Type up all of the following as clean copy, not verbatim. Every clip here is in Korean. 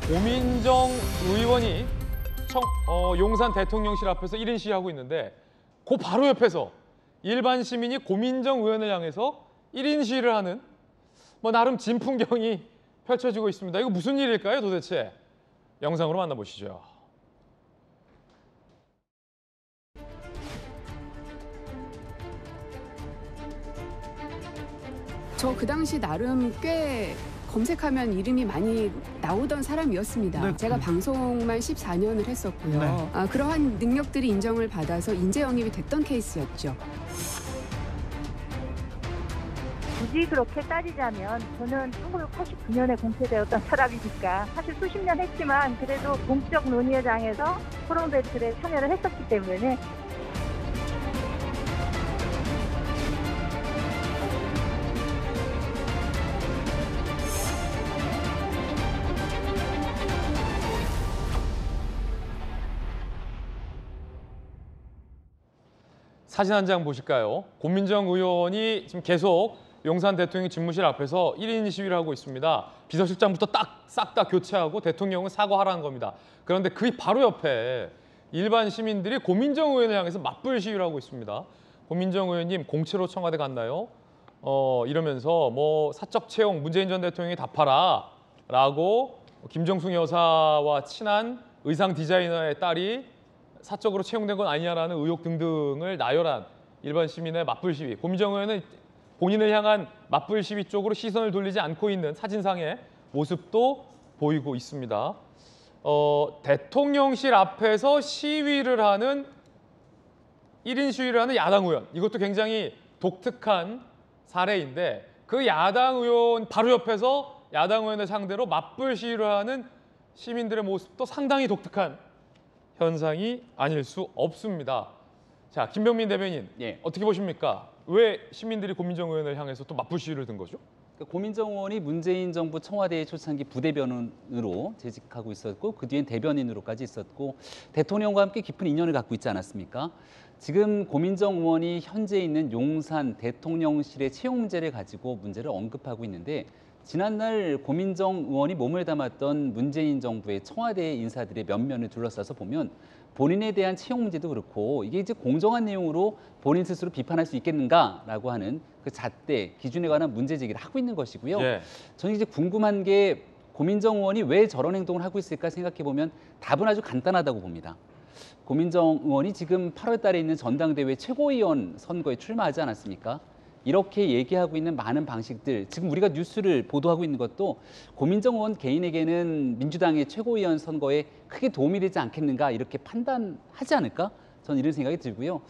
고민정 의원이 용산 대통령실 앞에서 1인 시위하고 있는데 그 바로 옆에서 일반 시민이 고민정 의원을 향해서 1인 시위를 하는 나름 진풍경이 펼쳐지고 있습니다. 이거 무슨 일일까요, 도대체? 영상으로 만나보시죠. 저 그 당시 나름 꽤 검색하면 이름이 많이 나오던 사람이었습니다. 네. 제가 방송만 14년을 했었고요. 네. 그러한 능력들이 인정을 받아서 인재 영입이 됐던 케이스였죠. 굳이 그렇게 따지자면 저는 1989년에 공채되었던 사람이니까 사실 수십 년 했지만 그래도 공적 논의회 장에서 포럼 배틀에 참여를 했었기 때문에 사진 한 장 보실까요? 고민정 의원이 지금 계속 용산 대통령 집무실 앞에서 1인 시위를 하고 있습니다. 비서실장부터 싹 다 교체하고 대통령은 사과하라는 겁니다. 그런데 그 바로 옆에 일반 시민들이 고민정 의원을 향해서 맞불 시위를 하고 있습니다. 고민정 의원님 공채로 청와대 갔나요? 이러면서 사적 채용 문재인 전 대통령이 답하라 라고 김정숙 여사와 친한 의상 디자이너의 딸이 사적으로 채용된 건 아니냐라는 의혹 등등을 나열한 일반 시민의 맞불 시위. 고민정 의원은 본인을 향한 맞불 시위 쪽으로 시선을 돌리지 않고 있는 사진상의 모습도 보이고 있습니다. 대통령실 앞에서 시위를 하는 1인 시위를 하는 야당 의원. 이것도 굉장히 독특한 사례인데 그 야당 의원 바로 옆에서 야당 의원을 상대로 맞불 시위를 하는 시민들의 모습도 상당히 독특한 현상이 아닐 수 없습니다. 자, 김병민 대변인, 어떻게 보십니까? 왜 시민들이 고민정 의원을 향해서 또 맞불 시위를 든 거죠? 고민정 의원이 문재인 정부 청와대 초창기 부대변인으로 재직하고 있었고 그 뒤엔 대변인으로까지 있었고 대통령과 함께 깊은 인연을 갖고 있지 않았습니까? 지금 고민정 의원이 현재 있는 용산 대통령실의 채용 문제를 가지고 문제를 언급하고 있는데 지난날 고민정 의원이 몸을 담았던 문재인 정부의 청와대 인사들의 면면을 둘러싸서 보면 본인에 대한 채용 문제도 그렇고 이게 이제 공정한 내용으로 본인 스스로 비판할 수 있겠는가라고 하는 그 잣대, 기준에 관한 문제 제기를 하고 있는 것이고요. 저는 이제 궁금한 게 고민정 의원이 왜 저런 행동을 하고 있을까 생각해 보면 답은 아주 간단하다고 봅니다. 고민정 의원이 지금 8월 달에 있는 전당대회 최고위원 선거에 출마하지 않았습니까? 이렇게 얘기하고 있는 많은 방식들, 지금 우리가 뉴스를 보도하고 있는 것도 고민정 의원 개인에게는 민주당의 최고위원 선거에 크게 도움이 되지 않겠는가 이렇게 판단하지 않을까? 저는 이런 생각이 들고요.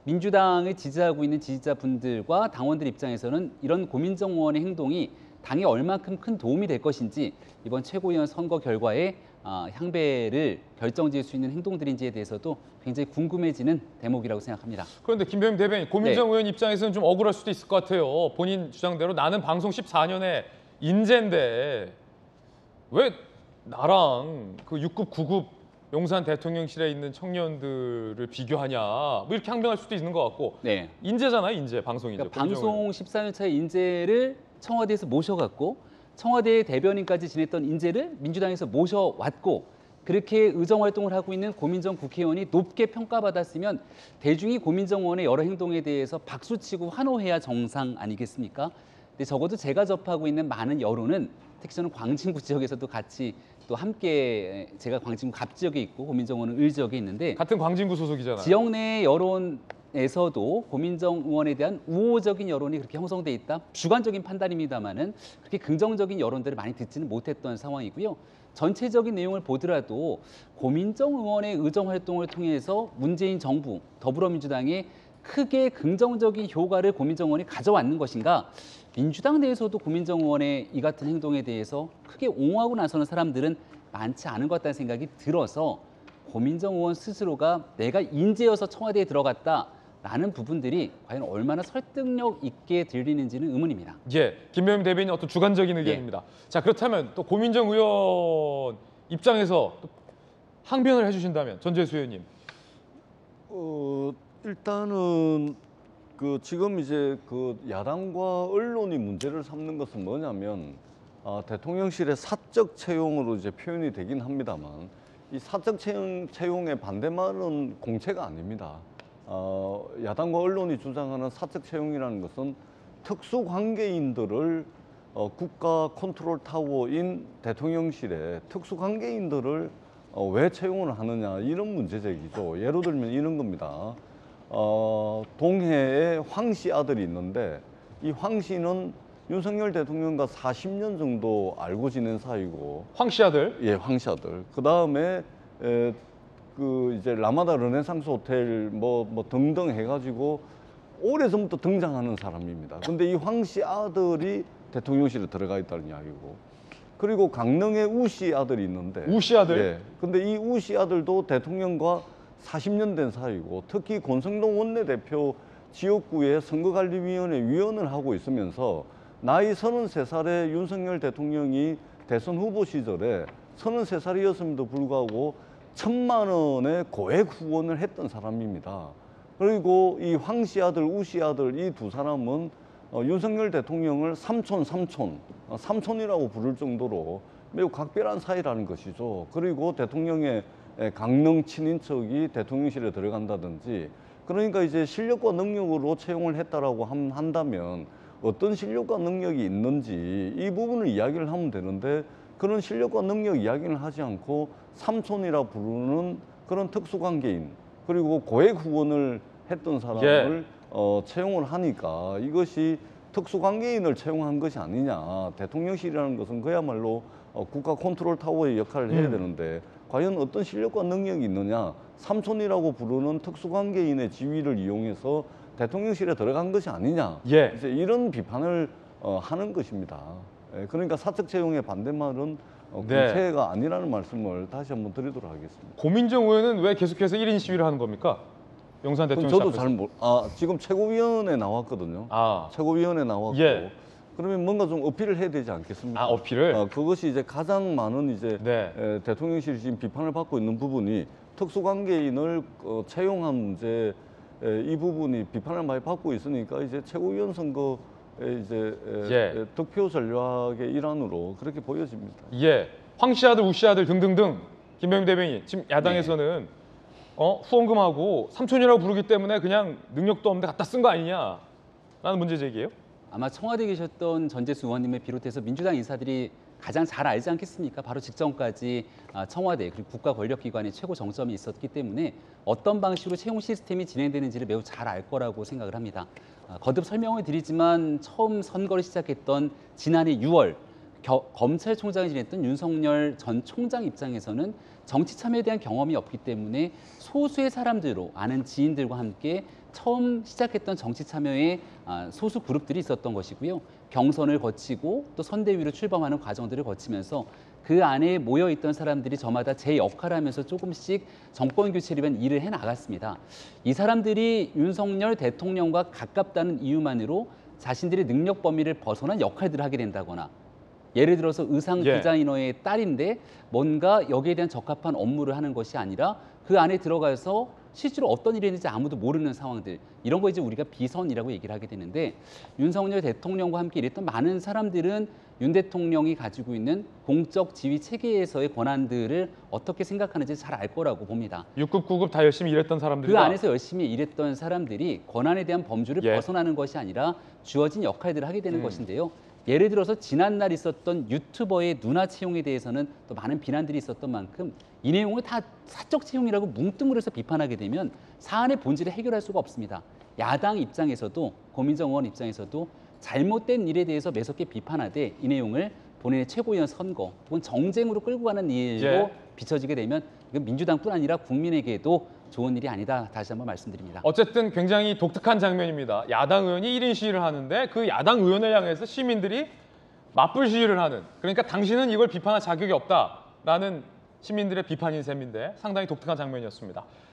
민주당을 지지하고 있는 지지자분들과 당원들 입장에서는 이런 고민정 의원의 행동이 당에 얼만큼 큰 도움이 될 것인지 이번 최고위원 선거 결과에 향배를 결정지을 수 있는 행동들인지에 대해서도 굉장히 궁금해지는 대목이라고 생각합니다. 그런데 김병민 대변인, 고민정 의원 입장에서는 좀 억울할 수도 있을 것 같아요. 본인 주장대로 나는 방송 14년의 인재인데 왜 나랑 그 6급, 9급 용산 대통령실에 있는 청년들을 비교하냐 이렇게 항변할 수도 있는 것 같고 인재잖아요, 인재, 방송인재. 그러니까 방송 14년 차의 인재를 청와대에서 모셔갔고 청와대 대변인까지 지냈던 인재를 민주당에서 모셔왔고 그렇게 의정활동을 하고 있는 고민정 국회의원이 높게 평가받았으면 대중이 고민정 의원의 여러 행동에 대해서 박수치고 환호해야 정상 아니겠습니까? 근데 적어도 제가 접하고 있는 많은 여론은 특히 저는 광진구 지역에서도 같이 또 함께 제가 광진구 갑 지역에 있고 고민정 의원은 을 지역에 있는데 같은 광진구 소속이잖아요. 지역 내 여론에서도 고민정 의원에 대한 우호적인 여론이 그렇게 형성돼 있다. 주관적인 판단입니다만은 그렇게 긍정적인 여론들을 많이 듣지는 못했던 상황이고요. 전체적인 내용을 보더라도 고민정 의원의 의정 활동을 통해서 문재인 정부, 더불어민주당에 크게 긍정적인 효과를 고민정 의원이 가져왔는 것인가? 민주당 내에서도 고민정 의원의 이 같은 행동에 대해서 크게 옹호하고 나서는 사람들은 많지 않은 것 같다는 생각이 들어서 고민정 의원 스스로가 내가 인재여서 청와대에 들어갔다라는 부분들이 과연 얼마나 설득력 있게 들리는지는 의문입니다. 김병민 대변인 어떤 주관적인 의견입니다. 자, 그렇다면 또 고민정 의원 입장에서 또 항변을 해주신다면 전재수 의원님. 일단은 지금 이제 야당과 언론이 문제를 삼는 것은 뭐냐면 대통령실의 사적 채용으로 이제 표현이 되긴 합니다만 이 사적 채용의 반대말은 공채가 아닙니다. 야당과 언론이 주장하는 사적 채용이라는 것은 특수관계인들을 국가 컨트롤 타워인 대통령실에 특수관계인들을 왜 채용을 하느냐 이런 문제 제기죠. 예를 들면 이런 겁니다. 동해에 황 씨 아들이 있는데 이 황 씨는 윤석열 대통령과 40년 정도 알고 지낸 사이고 황 씨 아들. 예, 황 씨 아들. 그 다음에 그 이제 라마다 르네상스 호텔 뭐 등등 해가지고 오래전부터 등장하는 사람입니다. 근데 이 황 씨 아들이 대통령실에 들어가 있다는 이야기고 그리고 강릉에 우 씨 아들이 있는데 우 씨 아들. 예. 근데 이 우 씨 아들도 대통령과 40년 된 사이고 특히 권성동 원내대표 지역구의 선거관리위원회 위원을 하고 있으면서 나이 33살의 윤석열 대통령이 대선 후보 시절에 33살이었음에도 불구하고 1,000만 원의 고액 후원을 했던 사람입니다. 그리고 이 황 씨 아들, 우 씨 아들 이 두 사람은 윤석열 대통령을 삼촌이라고 부를 정도로 매우 각별한 사이라는 것이죠. 그리고 대통령의 강릉 친인척이 대통령실에 들어간다든지 그러니까 이제 실력과 능력으로 채용을 했다라고 한다면 어떤 실력과 능력이 있는지 이 부분을 이야기를 하면 되는데 그런 실력과 능력 이야기를 하지 않고 삼촌이라 부르는 그런 특수관계인 그리고 고액 후원을 했던 사람을 채용을 하니까 이것이 특수관계인을 채용한 것이 아니냐. 대통령실이라는 것은 그야말로 국가 컨트롤 타워의 역할을 해야 되는데 과연 어떤 실력과 능력이 있느냐. 삼촌이라고 부르는 특수관계인의 지위를 이용해서 대통령실에 들어간 것이 아니냐. 예. 이제 이런 비판을 하는 것입니다. 그러니까 사적 채용의 반대말은 공채가 아니라는 말씀을 다시 한번 드리도록 하겠습니다. 고민정 의원은 왜 계속해서 1인 시위를 하는 겁니까? 용산 대통령실 저도 앞에서. 지금 최고위원회 나왔거든요. 아, 최고위원회 나왔고 예. 그러면 뭔가 좀 어필을 해야 되지 않겠습니까? 어필을. 그것이 이제 가장 많은 이제 네. 대통령실이 지금 비판을 받고 있는 부분이 특수관계인을 채용한 문제 이 부분이 비판을 많이 받고 있으니까 이제 최고위원 선거에 이제 득표 전략의 일환으로 그렇게 보여집니다. 예. 황 씨 아들, 우 씨 아들 등등등. 김병민 대변인, 지금 야당에서는 후원금하고 삼촌이라고 부르기 때문에 그냥 능력도 없는데 갖다 쓴 거 아니냐라는 문제 제기예요? 아마 청와대에 계셨던 전재수 의원님을 비롯해서 민주당 인사들이 가장 잘 알지 않겠습니까? 바로 직전까지 청와대 그리고 국가 권력기관의 최고 정점이 있었기 때문에 어떤 방식으로 채용 시스템이 진행되는지를 매우 잘 알 거라고 생각을 합니다. 거듭 설명을 드리지만 처음 선거를 시작했던 지난해 6월 검찰총장을 지냈던 윤석열 전 총장 입장에서는 정치 참여에 대한 경험이 없기 때문에 소수의 사람들로 아는 지인들과 함께 처음 시작했던 정치 참여에 소수 그룹들이 있었던 것이고요. 경선을 거치고 또 선대위로 출범하는 과정들을 거치면서 그 안에 모여있던 사람들이 저마다 제 역할을 하면서 조금씩 정권 교체를 위한 일을 해나갔습니다. 이 사람들이 윤석열 대통령과 가깝다는 이유만으로 자신들의 능력 범위를 벗어난 역할들을 하게 된다거나 예를 들어서 의상 디자이너의 딸인데 뭔가 여기에 대한 적합한 업무를 하는 것이 아니라 그 안에 들어가서 실제로 어떤 일이 있는지 아무도 모르는 상황들 이런 거 이제 우리가 비선이라고 얘기를 하게 되는데 윤석열 대통령과 함께 일했던 많은 사람들은 윤 대통령이 가지고 있는 공적 지휘 체계에서의 권한들을 어떻게 생각하는지 잘 알 거라고 봅니다. 6급, 9급 다 열심히 일했던 사람들이다. 그 안에서 열심히 일했던 사람들이 권한에 대한 범주를 벗어나는 것이 아니라 주어진 역할들을 하게 되는 것인데요. 예를 들어서 지난날 있었던 유튜버의 누나 채용에 대해서는 또 많은 비난들이 있었던 만큼 이 내용을 다 사적 채용이라고 뭉뚱그려서 해서 비판하게 되면 사안의 본질을 해결할 수가 없습니다. 야당 입장에서도 고민정 의원 입장에서도 잘못된 일에 대해서 매섭게 비판하되 이 내용을 본인의 최고위원 선거 혹은 정쟁으로 끌고 가는 일로 비춰지게 되면 이건 민주당뿐 아니라 국민에게도 좋은 일이 아니다. 다시 한번 말씀드립니다. 어쨌든 굉장히 독특한 장면입니다. 야당 의원이 1인 시위를 하는데 그 야당 의원을 향해서 시민들이 맞불 시위를 하는. 그러니까 당신은 이걸 비판할 자격이 없다라는 시민들의 비판인 셈인데 상당히 독특한 장면이었습니다.